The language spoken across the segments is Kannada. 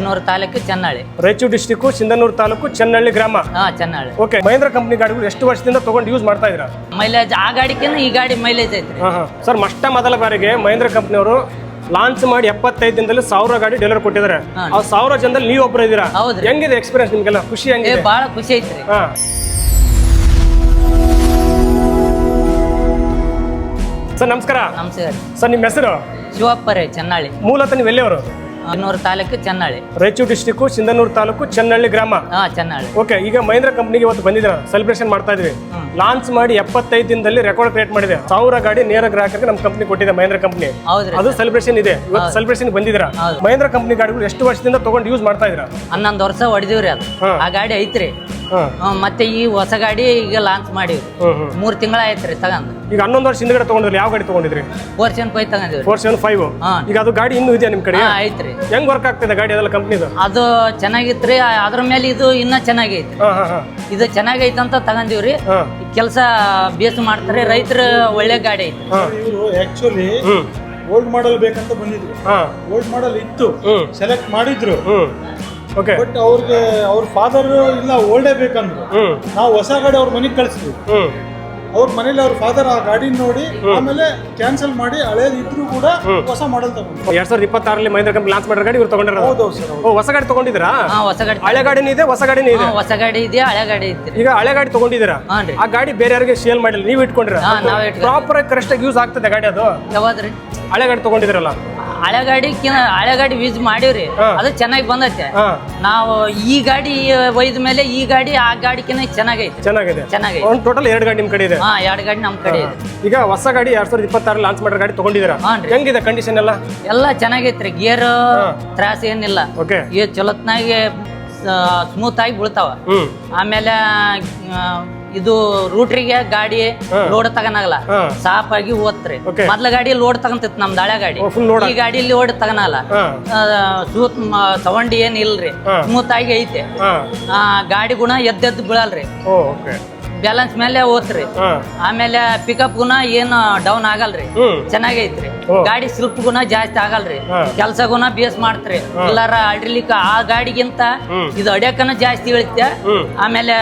ಸಿಂಧನೂರು ತಾಲೂಕು ಚೆನ್ನಳ್ಳಿ. ರಾಯಚೂರು ಡಿಸ್ಟಿಕ್ ಸಿಂಧನೂರು ತಾಲೂಕು ಚೆನ್ನಳ್ಳಿ ಗ್ರಾಮ. ಚೆನ್ನಳ್ಳಿ. ಓಕೆ, ಮಹೇಂದ್ರ ಕಂಪನಿ ಗಾಡಿಗಳು ಎಷ್ಟು ವರ್ಷದಿಂದ ತಗೊಂಡು ಯೂಸ್ ಮಾಡ್ತಾ ಇದ್ದೀರಾ? ಮೈಲೇಜ್ ಆ ಗಾಡಿಕಿನ್ನ ಈ ಗಾಡಿ ಮೈಲೇಜ್ ಐತ್ರಿ. ಸರ್, ಮೊದಲ ಬಾರಿಗೆ ಮಹೇಂದ್ರ ಕಂಪನಿಯವರು ಲಾಂಚ್ ಮಾಡಿ 75 ದಿನದಲ್ಲಿ 1000 ಗಾಡಿ ಡೀಲರ್ ಕೊಟ್ಟಿದ್ದಾರೆ. ಆ 1000 ಜನದಲ್ಲಿ ನೀವು ಒಬ್ಬರು ಇದ್ದೀರಾ. ಹೆಂಗಿದೆ ಎಕ್ಸ್ಪೀರಿಯನ್ಸ್ ನಿಮ್ಗೆಲ್ಲ? ಖುಷಿ ಹೆಂಗಿದೆ? ಬಹಳ ಖುಷಿ ಐತ್ರಿ. ಸರ್ ನಮಸ್ಕಾರ. ನಮಸ್ಕಾರ ಸರ್, ನಿಮ್ಮ ಹೆಸರು? ಶಿವಪ್ಪರೇ, ಚೆನ್ನಳ್ಳಿ. ಮೂಲತಃ ನೀವು ಎಲ್ಲಿಯವರು? ಸಿಂಧನೂರು ತಾಲೂಕು ಚೆನ್ನಳ್ಳಿ. ರಾಯಚೂರು ಡಿಸ್ಟಿಕ್ ಸಿಂಧನೂರು ತಾಲೂಕು ಚೆನ್ನಳ್ಳಿ ಗ್ರಾಮ. ಚೆನ್ನಳ್ಳಿ. ಓಕೆ, ಈಗ ಮಹೇಂದ್ರ ಕಂಪನಿಗೆ ಇವತ್ತು ಬಂದಿದ್ದೀರಾ, ಸೆಲೆಬ್ರೇಷನ್ ಮಾಡ್ತಾ ಇದ್ವಿ. ಲಾಂಚ್ ಮಾಡಿ 75 ದಿನದಲ್ಲಿ ರೆಕಾರ್ಡ್ ಕ್ರಿಯೇಟ್ ಮಾಡಿದೆ. 1000 ಗಾಡಿ ನೇರ ಗ್ರಾಹಕರಿಗೆ ನಮ್ಮ ಕಂಪನಿ ಕೊಟ್ಟಿದೆ ಮಹೇಂದ್ರ ಕಂಪನಿ. ಅದು ಸೆಲೆಬ್ರೇಷನ್ ಇದೆ. ಇವತ್ತು ಸೆಲೆಬ್ರೇಷನ್ ಬಂದಿದ್ದೀರಾ. ಮಹೇಂದ್ರ ಕಂಪನಿ ಗಾಡಿಗಳು ಎಷ್ಟು ವರ್ಷದಿಂದ ತಗೊಂಡು ಯೂಸ್ ಮಾಡ್ತಾ ಇದ್ದೀರಾ? 11 ವರ್ಷ ಹೊಡೆದಿವ್ರಿ. ಅದು ಆ ಗಾಡಿ ಐತ್ರಿ. ಮತ್ತೆ ಈ ಹೊಸ ಗಾಡಿ ಈಗ ಲಾಂಚ್ ಮಾಡಿವ್ರಿ. 3 ತಿಂಗಳ ಆಯ್ತ್ರಿ ತಗೊಂಡ್. ಈಗ 11 ವರ್ಷ ಹಿಂದ್ಗಡೆ ತಗೊಂಡ್ರಿ, ಯಾವ ಗಾಡಿ ತಗೊಂಡಿದ್ರಿ? 475 ತಗೊಂಡಿವ್ರಿ. 475. ಈಗ ಅದು ಗಾಡಿ ಇನ್ನೂ ಇದೆಯಾ ನಿಮ್ ಕಡೆ? ಐತ್ರಿ. ಹೆಂಗ್ ವರ್ಕ್ ಆಗ್ತಿದೆ ಗಾಡಿ ಅದೆಲ್ಲ ಕಂಪ್ನಿದು? ಅದು ಚೆನ್ನಾಗಿತ್ರಿ. ಅದ್ರ ಮೇಲೆ ಇದು ಇನ್ನ ಚೆನ್ನಾಗೈತಿ. ಇದು ಚೆನ್ನಾಗೈತೆ ಅಂತ ತಗೊಂಡಿವ್ರಿ. ಕೆಲಸ ಬೇಸ್ ಮಾಡ್ತಾರೆ ರೈತರ. ಒಳ್ಳೆ ಗಾಡಿ ಐತಿ. ಇವರು ಆಕ್ಚುಲಿ ಓಲ್ಡ್ ಮಾಡೆಲ್ ಬೇಕಂತ ಬಂದಿದ್ರು. ಓಲ್ಡ್ ಮಾಡೆಲ್ ಇತ್ತು, ಸೆಲೆಕ್ಟ್ ಮಾಡಿದ್ರು. ಬಟ್ ಅವ್ರಿಗೆ ಅವ್ರ ಫಾದರ್ ಇಲ್ಲ ಓಲ್ಡೇ ಬೇಕಂದ್ರು. ನಾವು ಹೊಸ ಗಾಡಿ ಅವ್ರ ಮನೆಗೆ ಕಳಿಸಿದ್ವಿ. ಅವ್ರ ಮನೇಲಿ ಅವ್ರ ಫಾದರ್ ಆ ಗಾಡಿ ನೋಡಿ ಆಮೇಲೆ ಕ್ಯಾನ್ಸಲ್ ಮಾಡಿ ಹಳೇದು ಇದ್ರು ಕೂಡ ಹೊಸ ಮಾಡೆಲ್ ತಗೊಂಡು 2026 ಮಹೇಂದ್ರ ಕಂಪನಿ ಲಾಂಚ್ ಮಾಡಿರೋ ಗಾಡಿ ಇವ್ರು ತಗೊಂಡಿರೋ. ಹೌದು ಸರ್. ಹೊಸ ಗಾಡಿ ತಗೊಂಡಿದ್ದೀರಾ? ಹೊಸ ಗಾಡಿ. ಹಳೆ ಗಾಡಿನೂ ಇದೆ, ಹೊಸ ಗಾಡಿನೂ ಇದೆ. ಹೊಸ ಗಾಡಿ ಇದೆ, ಹಳೆ ಗಾಡಿ ಐತ್ರಿ. ಈಗ ಹಳೆ ಗಾಡಿ ತಗೊಂಡಿದ್ದೀರಾ, ಆ ಗಾಡಿ ಬೇರೆ ಯಾರಿಗೆ ಸೇಲ್ ಮಾಡಿಲ್ಲ, ನೀವು ಇಟ್ಕೊಂಡಿರ? ಪ್ರಾಪರ್ ಆಗಿ ಕರೆಕ್ಟ್ ಆಗಿ ಯೂಸ್ ಆಗ್ತದೆ ಗಾಡಿ ಅದು? ಯಾವ್ದ್ರಿ? ಹಳೆ ಗಾಡಿ ತಗೊಂಡಿದ್ರಲ್ಲ, ಹಳೆ ಗಾಡಿ ಯೂಸ್ ಮಾಡಿವ್ರಿ. ಅದು ಚೆನ್ನಾಗಿ ಬಂದೈತೆ. ನಾವು ಈ ಗಾಡಿ ಒಯ್ದ ಮೇಲೆ ಈ ಗಾಡಿ ಆ ಗಾಡಿಕಿನ ಚೆನ್ನಾಗೈತೆ. ಚೆನ್ನಾಗಿದೆ. ಟೋಟಲ್ 2 ಗಾಡಿ ನಿಮ್ ಕಡೆ ಇದೆ? 2 ಗಾಡಿ ನಮ್ ಕಡೆ ಇದೆ. ಈಗ ಹೊಸ ಗಾಡಿ 2026 ಲಾಂಚ್ ಮಾಡಿರೋ ಗಾಡಿ ತಗೊಂಡಿದ್ದೀರಾ? ಹೆಂಗಿದೆ ಕಂಡೀಷನ್ ಎಲ್ಲ? ಎಲ್ಲ ಚೆನ್ನಾಗೈತ್ರಿ. ಗೇರ್ ತ್ರಾಸ ಏನಿಲ್ಲ. ಚಲೋತ್ನಾಗಿ ಸ್ಮೂತ್ ಆಗಿ ಬೀಳ್ತಾವ. ಆಮೇಲೆ ಇದು ರೂಟ್ರಿಗೆ ಗಾಡಿ ಲೋಡ್ ತಗನಾಗಲ್ಲ, ಸಾಫ್ ಆಗಿ ಓದ್ತ್ರಿ. ಮೊದ್ಲ ಗಾಡಿ ಲೋಡ್ ತಗಂತಿತ್ತು ನಮ್ದು ಹಳೆ ಗಾಡಿ. ಈ ಗಾಡಿ ಲೋಡ್ ತಗನಲ್ಲ. ಸೌಂಡ್ ಏನ್ ಇಲ್ರಿ, ಸ್ಮೂತ್ ಆಗಿ ಐತೆ. ಗಾಡಿ ಗುಣ ಎದ್ದೆದ್ದು ಬೀಳಲ್ರಿ, ಬ್ಯಾಲೆನ್ಸ್ ಮೇಲೆ ಓದ್ತ್ರಿ. ಆಮೇಲೆ ಪಿಕಪ್ ಗುಣ ಏನು ಡೌನ್ ಆಗಲ್ರಿ, ಚೆನ್ನಾಗೈತ್ರಿ. ಗಾಡಿ ಸ್ಲಿಪ್ ಗುಣ ಜಾಸ್ತಿ ಆಗಲ್ರಿ, ಕೆಲ್ಸ ಗುಣ ಬೇಸ್ ಮಾಡ್ತ್ರಿ. ಎಲ್ಲಾರ ಅಡ್ರಿಲಿಕ್ಕ ಆ ಗಾಡಿಗಿಂತ ಇದು ಅಡ್ಯಾಕನ ಜಾಸ್ತಿ ಇಳುತ್ತೆ. ಆಮೇಲೆ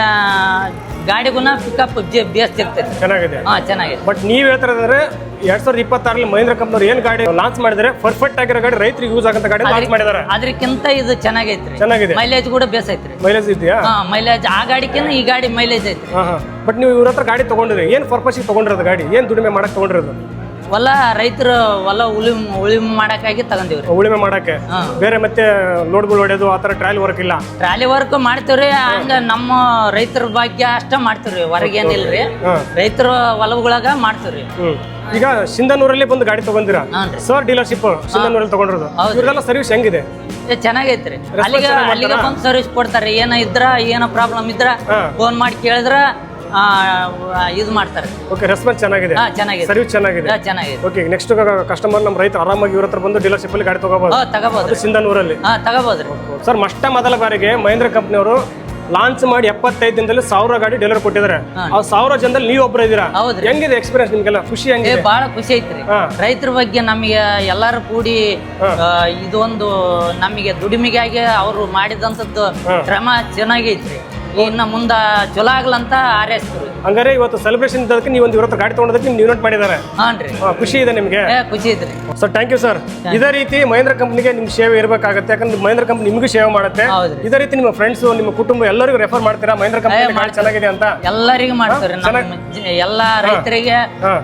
ಗಾಡಿ ಗುಣ ಪಿಕಪ್ ಬೇಸ್ ಸಿಗ್ತೈತಿ. ಚೆನ್ನಾಗಿದೆ. ಬಟ್ ನೀವ್ ಹೇಳ್ತಾರಂದ್ರೆ 2026 ಮಹೇಂದ್ರ ಕಂಪನಿ ಏನ್ ಗಾಡಿ ಲಾಂಚ್ ಮಾಡಿದ್ರೆ ಪರ್ಫೆಕ್ಟ್ ಆಗಿರೋ ಗಾಡಿ, ರೈತರಿಗೆ ಯೂಸ್ ಆಗಂತ ಗಾಡಿ ಲಾಂಚ್ ಮಾಡಿದಾರೆ. ಅದಕ್ಕಿಂತ ಇದು ಚೆನ್ನಾಗೈತ್ರಿ. ಮೈಲೇಜ್ ಕೂಡ ಬೇಸ್ ಐತ್ರಿ. ಮೈಲೇಜ್ ಇದೆಯಾ? ಮೈಲೇಜ್ ಆ ಗಾಡಿಕಿನ್ನ ಈ ಗಾಡಿ ಮೈಲೇಜ್ ಐತ್ರಿ. ಬಟ್ ನೀವು ಇವ್ರ ಹತ್ರ ಗಾಡಿ ತಗೊಂಡ್ರಿ, ಏನ್ ಪರ್ಪಸ್ ತಗೊಂಡಿರೋದು ಗಾಡಿ? ಏನ್ ದುಡಿಮೆ ಮಾಡಕ್ ತಗೊಂಡಿರೋದು? ಹೊಲ ರೈತರು ಹೊಲ ಉಳುಮೆ ಮಾಡಕ್ಕಾಗಿ ತಗೊಂಡಿವ್ರಿ. ಉಳುಮೆ ಮಾಡಕ್ಕೆ ಬೇರೆ ಮತ್ತೆ ಲೋಡ್ಗಳು ಹೊಡೆಯೋದು ಆತರ ಟ್ರಾಲಿ ವರ್ಕ್ ಇಲ್ಲ? ಟ್ರಾಲಿ ವರ್ಕ್ ಮಾಡ್ತೀವ್ರಿ. ಹಂಗ ನಮ್ಮ ರೈತರ ಭಾಗ್ಯ ಅಷ್ಟ ಮಾಡ್ತೀವ್ರಿ, ಹೊರಗೇನಿಲ್ರಿ. ರೈತರ ಹೊಲಗಳಾಗ ಮಾಡ್ತೀವ್ರಿ. ಈಗ ಸಿಂಧನೂರಲ್ಲಿ ಬಂದು ಗಾಡಿ ತಗೊಂಡಿರಾ ಸರ್? ಡೀಲರ್ಶಿಪ್ ಸಿಂಧನೂರಲ್ಲಿ ತಗೊಂಡಿರೋದು. ಇವ್ರದೆಲ್ಲ ಸರ್ವಿಸ್ ಹೆಂಗಿದೆ? ಚೆನ್ನಾಗೈತ್ರಿ. ಅಲ್ಲಿಗೆ ಬಂದು ಸರ್ವಿಸ್ ಕೊಡ್ತಾರೆ. ಏನ ಇದ್ರ ಏನೋ ಪ್ರಾಬ್ಲಮ್ ಇದ್ರ ಫೋನ್ ಮಾಡಿ ಕೇಳಿದ್ರ ಇದು ಮಾಡ್ತಾರೆ. ಓಕೆ, ರೆಸ್ಪಾನ್ಸ್ ಚೆನ್ನಾಗಿದೆ, ಸರ್ವಿಸ್ ಚೆನ್ನಾಗಿದೆ. ಓಕೆ, ನೆಕ್ಸ್ಟ್ ಕಸ್ಟಮರ್ ನಮ್ಮ ರೈತ ಆರಾಮಾಗಿ ಇವ್ರ ಹತ್ರ ಬಂದು ಡೀಲರ್ಶಿಪ್ ಅಲ್ಲಿ ಗಾಡಿ ತಗೋಬಹುದು ಸಿಂಧನೂರಲ್ಲಿ. ತಗೋಬಹುದ್ರಿ. ಸರ್, ಮೊದಲ ಬಾರಿಗೆ ಮಹೇಂದ್ರ ಕಂಪನಿಯವರು ಲಾಂಚ್ ಮಾಡಿ 75 ದಿನದಲ್ಲಿ 1000 ಗಾಡಿ ಡೀಲರ್ ಕೊಟ್ಟಿದ್ದಾರೆ. ಆ 1000 ಜನದಲ್ಲಿ ನೀವು ಒಬ್ಬರು ಇದ್ದೀರಾ. ಹೆಂಗಿದೆ ಎಕ್ಸ್ಪೀರಿಯನ್ಸ್ ನಿಮ್ಗೆಲ್ಲ? ಖುಷಿ ಹೆಂಗಿದೆ? ಬಹಳ ಖುಷಿ ಐತ್ರಿ. ರೈತರ ಬಗ್ಗೆ ನಮಗೆ ಎಲ್ಲಾರು ಕೂಡಿ ಇದೊಂದು ನಮಗೆ ದುಡಿಮೆಗಾಗಿ ಅವರು ಮಾಡಿದಂತದ್ದು ಶ್ರಮ ಚೆನ್ನಾಗೈತ್ರಿ. ಇನ್ನ ಮುಂದ ಚಲೋ ಆಗ್ಲಂತ ಹಾರೈಸ್ತೀವಿ. ಹಂಗಾರೆ ಇವತ್ತು ಸೆಲೆಬ್ರೇಷನ್ ಇದ್ದದಕ್ಕೆ ನೀವು ಒಂದು ಇವ್ರ ಹತ್ರ ಗಾಡಿ ತಗೊಂಡದಕ್ಕೆ ನೀವು ಇನ್ವೈಟ್ ಮಾಡಿದ್ದಾರೆ. ಖುಷಿ ಇದೆ ನಿಮಗೆ? ಖುಷಿ ಇದ್ರಿ ಸರ್. Thank you sir. ಇದೇ ರೀತಿ ಮಹೇಂದ್ರ ಕಂಪನಿಗೆ ನಿಮ್ ಸೇವೆ ಇರಬೇಕಾಗುತ್ತೆ. ಯಾಕಂದ್ರೆ ಮಹೇಂದ್ರ ಕಂಪನಿ ನಿಮಗೂ ಸೇವೆ ಮಾಡುತ್ತೆ. ಇದೇ ರೀತಿ ನಿಮ್ಮ ಫ್ರೆಂಡ್ಸ್, ನಿಮ್ಮ ಕುಟುಂಬ ಎಲ್ಲರಿಗೂ ರೆಫರ್ ಮಾಡ್ತೀರಾ ಮಹೇಂದ್ರ ಕಂಪನಿ ಗಾಡಿ ಚೆನ್ನಾಗಿದೆ ಅಂತ? ಎಲ್ಲರಿಗೂ ಮಾಡ್ತೀವಿ. ಎಲ್ಲಾ ರೈತರಿಗೆ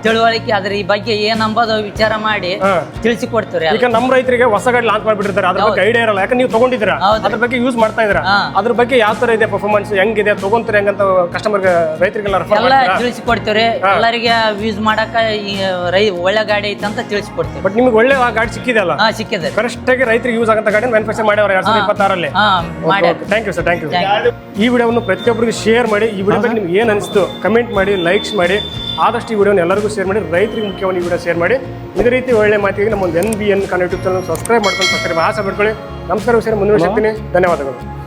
ತಿಳುವಳಿಕೆ ಅದ್ರ ಈ ಬಗ್ಗೆ ಏನಂಬೋದು ವಿಚಾರ ಮಾಡಿ ತಿಳಿಸಿಕೊಡ್ತೀವಿ. ಈಗ ನಮ್ಮ ರೈತರಿಗೆ ಹೊಸ ಗಾಡಿ ಲಾಂಚ್ ಮಾಡಿಬಿಟ್ಟಿರ್ತಾರೆ, ಅದ್ರ ಬಗ್ಗೆ ಐಡಿಯಾ ಇರಲ್ಲ. ಯಾಕಂದ್ರೆ ನೀವು ತಗೊಂಡಿದ್ದೀರಾ, ಅದ್ರ ಬಗ್ಗೆ ಯೂಸ್ ಮಾಡ್ತಾ ಇದ್ದೀರಾ. ಅದ್ರ ಬಗ್ಗೆ ಯಾವ ತರ ಇದೆ ಪರ್ಫಾರ್ಮೆನ್ಸ್, ಹೆಂಗಿದೆ, ತಗೊಂತಾರೆ ಹೆಂಗಂತ ಕಸ್ಟಮರ್ ರೈತರಿಗೆಲ್ಲ ತಿಳಿಸಿಕೊಡ್ತೀವಿ. ಎಲ್ಲರಿಗೆ ಯೂಸ್ ಮಾಡಕ ಒಳ್ಳೆ ಗಾಡಿ ಐತೆ ಅಂತ ತಿಳಿಸಿಕೊಡ್ತೀವಿ. ಬಟ್ ನಿಮ್ಗೆ ಒಳ್ಳೆ ಗಾಡಿ ಸಿಕ್ಕಿದೆ ಅಲ್ಲ? ಸಿಕ್ಕಿದೆ. ಕರೆಕ್ಟ್ ಆಗಿ ರೈತರಿಗೆ ಯೂಸ್ ಆಗಂತ ಗಾಡಿ ಮ್ಯಾನುಫ್ಯಾಕ್ಚರ್ ಮಾಡ್ಯಾರ 2026 thank you sir. Thank you. ಈ ವಿಡಿಯೋವನ್ನು ಪ್ರತಿಯೊಬ್ಬರಿಗೆ ಶೇರ್ ಮಾಡಿ. ಈ ವಿಡಿಯೋ ಬಗ್ಗೆ ನಿಮ್ಗೆ ಏನು ಅನಿಸ್ತು ಕಮೆಂಟ್ ಮಾಡಿ, ಲೈಕ್ಸ್ ಮಾಡಿ. ಆದಷ್ಟು ಈ ವಿಡಿಯೋನ ಎಲ್ಲರಿಗೂ ಶೇರ್ ಮಾಡಿ. ರೈತರಿಗೆ ಮುಖ್ಯವಾಗಿ ಈ ವಿಡಿಯೋ ಶೇರ್ ಮಾಡಿ. ಇದೇ ರೀತಿ ಒಳ್ಳೆ ಮಾತಿಗೆ ನಮ್ಮ ಒಂದು NBN Kannada YouTube channel subscribe ಮಾಡ್ಕೊಂಡು ಆಸೆ ಮಾಡ್ಕೊಳ್ಳಿ. ನಮಸ್ಕಾರ. ಮುಂದಿನ ಸಿಗ್ತೀನಿ. ಧನ್ಯವಾದಗಳು.